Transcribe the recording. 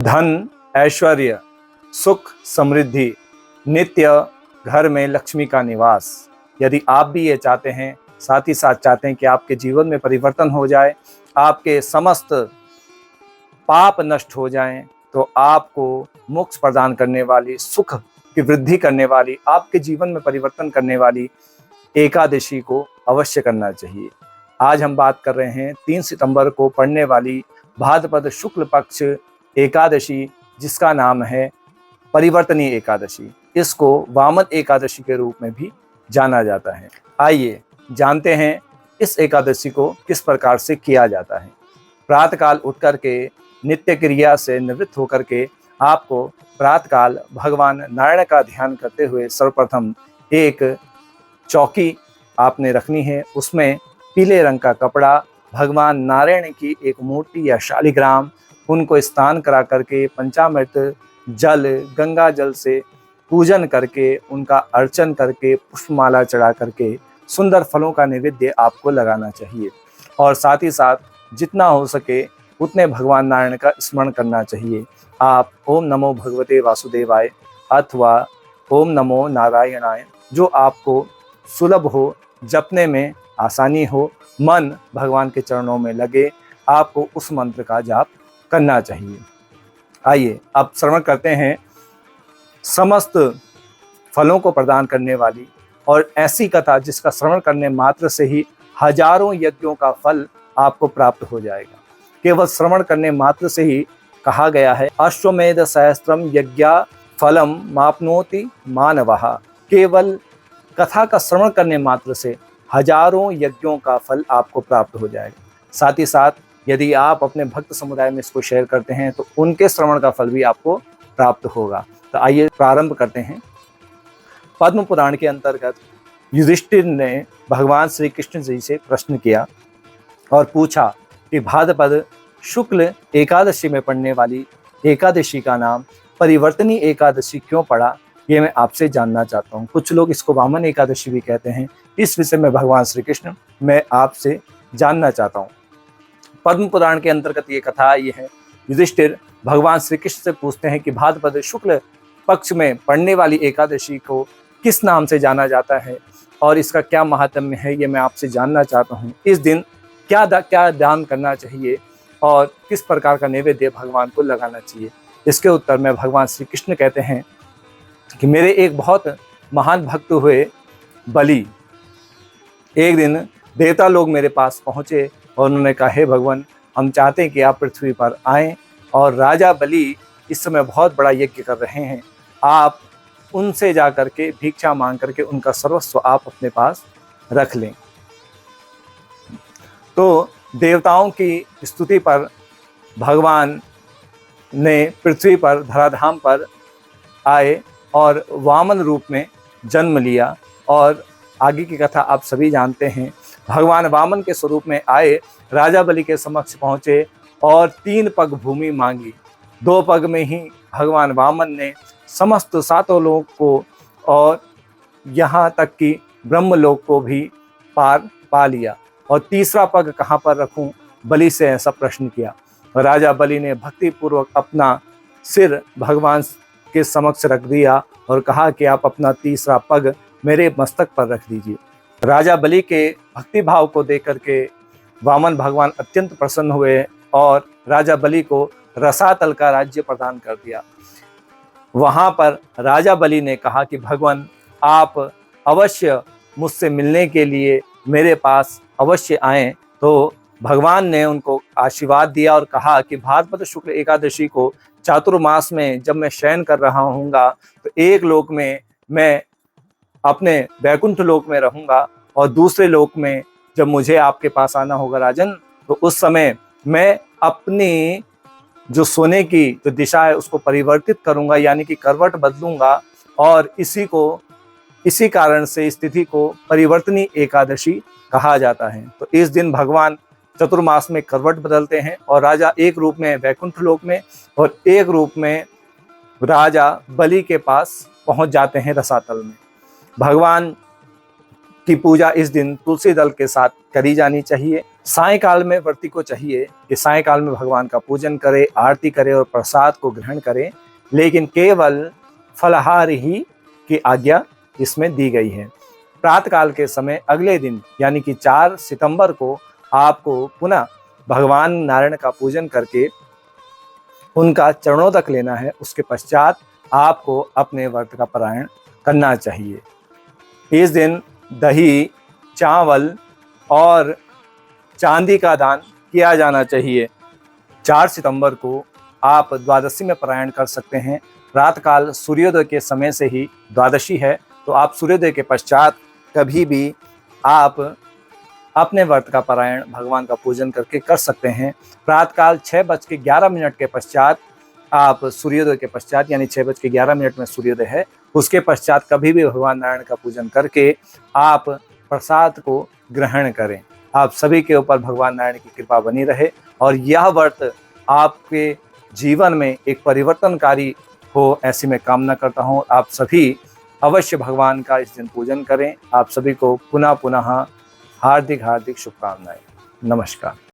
धन, ऐश्वर्य, सुख, समृद्धि, नित्य घर में लक्ष्मी का निवास। यदि आप भी ये चाहते हैं, साथ ही साथ चाहते हैं कि आपके जीवन में परिवर्तन हो जाए, आपके समस्त पाप नष्ट हो जाएं, तो आपको मोक्ष प्रदान करने वाली, सुख की वृद्धि करने वाली, आपके जीवन में परिवर्तन करने वाली एकादशी को अवश्य करना चाहिए। आज हम बात कर रहे हैं 3 सितंबर को पड़ने वाली भाद्रपद शुक्ल पक्ष एकादशी, जिसका नाम है परिवर्तनी एकादशी। इसको वामन एकादशी के रूप में भी जाना जाता है। आइए जानते हैं इस एकादशी को किस प्रकार से किया जाता है। प्रातःकाल उठ करके नित्य क्रिया से निवृत्त होकर के आपको प्रातःकाल भगवान नारायण का ध्यान करते हुए सर्वप्रथम एक चौकी आपने रखनी है। उसमें पीले रंग का कपड़ा, भगवान नारायण की एक मूर्ति या शालिग्राम, उनको स्नान करा करके पंचामृत जल, गंगा जल से पूजन करके, उनका अर्चन करके, पुष्पमाला चढ़ा करके सुंदर फलों का नैवेद्य आपको लगाना चाहिए। और साथ ही साथ जितना हो सके उतने भगवान नारायण का स्मरण करना चाहिए। आप ओम नमो भगवते वासुदेवाय अथवा ओम नमो नारायणाय, जो आपको सुलभ हो, जपने में आसानी हो, मन भगवान के चरणों में लगे, आपको उस मंत्र का जाप करना चाहिए। आइए अब श्रवण करते हैं समस्त फलों को प्रदान करने वाली और ऐसी कथा जिसका श्रवण करने मात्र से ही हजारों यज्ञों का फल आपको प्राप्त हो जाएगा। केवल श्रवण करने मात्र से ही कहा गया है, अश्वमेध सहस्त्रम यज्ञा फलम मापनोति मानवः। केवल कथा का श्रवण करने मात्र से हजारों यज्ञों का फल आपको प्राप्त हो जाएगा। साथ ही साथ यदि आप अपने भक्त समुदाय में इसको शेयर करते हैं तो उनके श्रवण का फल भी आपको प्राप्त होगा। तो आइए प्रारंभ करते हैं। पद्म पुराण के अंतर्गत युधिष्ठिर ने भगवान श्री कृष्ण जी से प्रश्न किया और पूछा कि भाद्रपद शुक्ल एकादशी में पड़ने वाली एकादशी का नाम परिवर्तनी एकादशी क्यों पड़ा, ये मैं आपसे जानना चाहता हूँ। कुछ लोग इसको वामन एकादशी भी कहते हैं। इस विषय में भगवान श्री कृष्ण मैं आपसे जानना चाहता हूँ। पद्म पुराण के अंतर्गत ये कथा ये है, युधिष्ठिर भगवान श्री कृष्ण से पूछते हैं कि भाद्रपद शुक्ल पक्ष में पड़ने वाली एकादशी को किस नाम से जाना जाता है और इसका क्या महात्म्य है, ये मैं आपसे जानना चाहता हूँ। इस दिन क्या दान करना चाहिए और किस प्रकार का नैवेद्य भगवान को लगाना चाहिए। इसके उत्तर में भगवान श्री कृष्ण कहते हैं कि मेरे एक बहुत महान भक्त हुए बलि, एक दिन देवता लोग मेरे पास पहुँचे और उन्होंने कहा, हे भगवान, हम चाहते हैं कि आप पृथ्वी पर आएँ और राजा बलि इस समय बहुत बड़ा यज्ञ कर रहे हैं, आप उनसे जा करके भिक्षा मांग करके उनका सर्वस्व आप अपने पास रख लें। तो देवताओं की स्तुति पर भगवान ने पृथ्वी पर, धराधाम पर आए और वामन रूप में जन्म लिया। और आगे की कथा आप सभी जानते हैं। भगवान वामन के स्वरूप में आए, राजा बलि के समक्ष पहुँचे और 3 पग भूमि मांगी। 2 पग में ही भगवान वामन ने समस्त 7 लोक को और यहाँ तक कि ब्रह्मलोक को भी पार पा लिया। और तीसरा पग कहाँ पर रखूं, बलि से ऐसा प्रश्न किया। राजा बलि ने भक्तिपूर्वक अपना सिर भगवान के समक्ष रख दिया और कहा कि आप अपना तीसरा पग मेरे मस्तक पर रख दीजिए। राजा बलि के भक्ति भाव को देख करके वामन भगवान अत्यंत प्रसन्न हुए और राजा बलि को रसातल का राज्य प्रदान कर दिया। वहाँ पर राजा बलि ने कहा कि भगवान, आप अवश्य मुझसे मिलने के लिए मेरे पास अवश्य आएँ। तो भगवान ने उनको आशीर्वाद दिया और कहा कि भाद्रपद शुक्ल एकादशी को चातुर्मास में जब मैं शयन कर रहा हूँगा तो एक लोक में मैं अपने वैकुंठ लोक में रहूँगा और दूसरे लोक में जब मुझे आपके पास आना होगा राजन, तो उस समय मैं अपनी जो सोने की जो दिशा है उसको परिवर्तित करूँगा, यानी कि करवट बदलूँगा। और इसी कारण से स्थिति को परिवर्तनी एकादशी कहा जाता है। तो इस दिन भगवान चतुर्मास में करवट बदलते हैं और राजा एक रूप में वैकुंठ लोक में और एक रूप में राजा बलि के पास पहुंच जाते हैं रसातल में। भगवान की पूजा इस दिन तुलसी दल के साथ करी जानी चाहिए। सायंकाल में व्रती को चाहिए कि सायंकाल में भगवान का पूजन करे, आरती करे और प्रसाद को ग्रहण करे, लेकिन केवल फलाहार ही की आज्ञा इसमें दी गई है। प्रातःकाल के समय अगले दिन यानी कि 4 सितंबर को आपको पुनः भगवान नारायण का पूजन करके उनका चरणोदक लेना है। उसके पश्चात आपको अपने व्रत का पारायण करना चाहिए। इस दिन दही, चावल और चांदी का दान किया जाना चाहिए। 4 सितंबर को आप द्वादशी में पारायण कर सकते हैं। प्रातःकाल सूर्योदय के समय से ही द्वादशी है, तो आप सूर्योदय के पश्चात कभी भी आप अपने व्रत का पारायण भगवान का पूजन करके कर सकते हैं। प्रातःकाल 6:11 के पश्चात आप सूर्योदय के पश्चात यानी 6:11 में सूर्योदय है, उसके पश्चात कभी भी भगवान नारायण का पूजन करके आप प्रसाद को ग्रहण करें। आप सभी के ऊपर भगवान नारायण की कृपा बनी रहे और यह व्रत आपके जीवन में एक परिवर्तनकारी हो, ऐसी मैं कामना करता हूँ। आप सभी अवश्य भगवान का इस दिन पूजन करें। आप सभी को पुनः पुनः हार्दिक शुभकामनाएं। नमस्कार।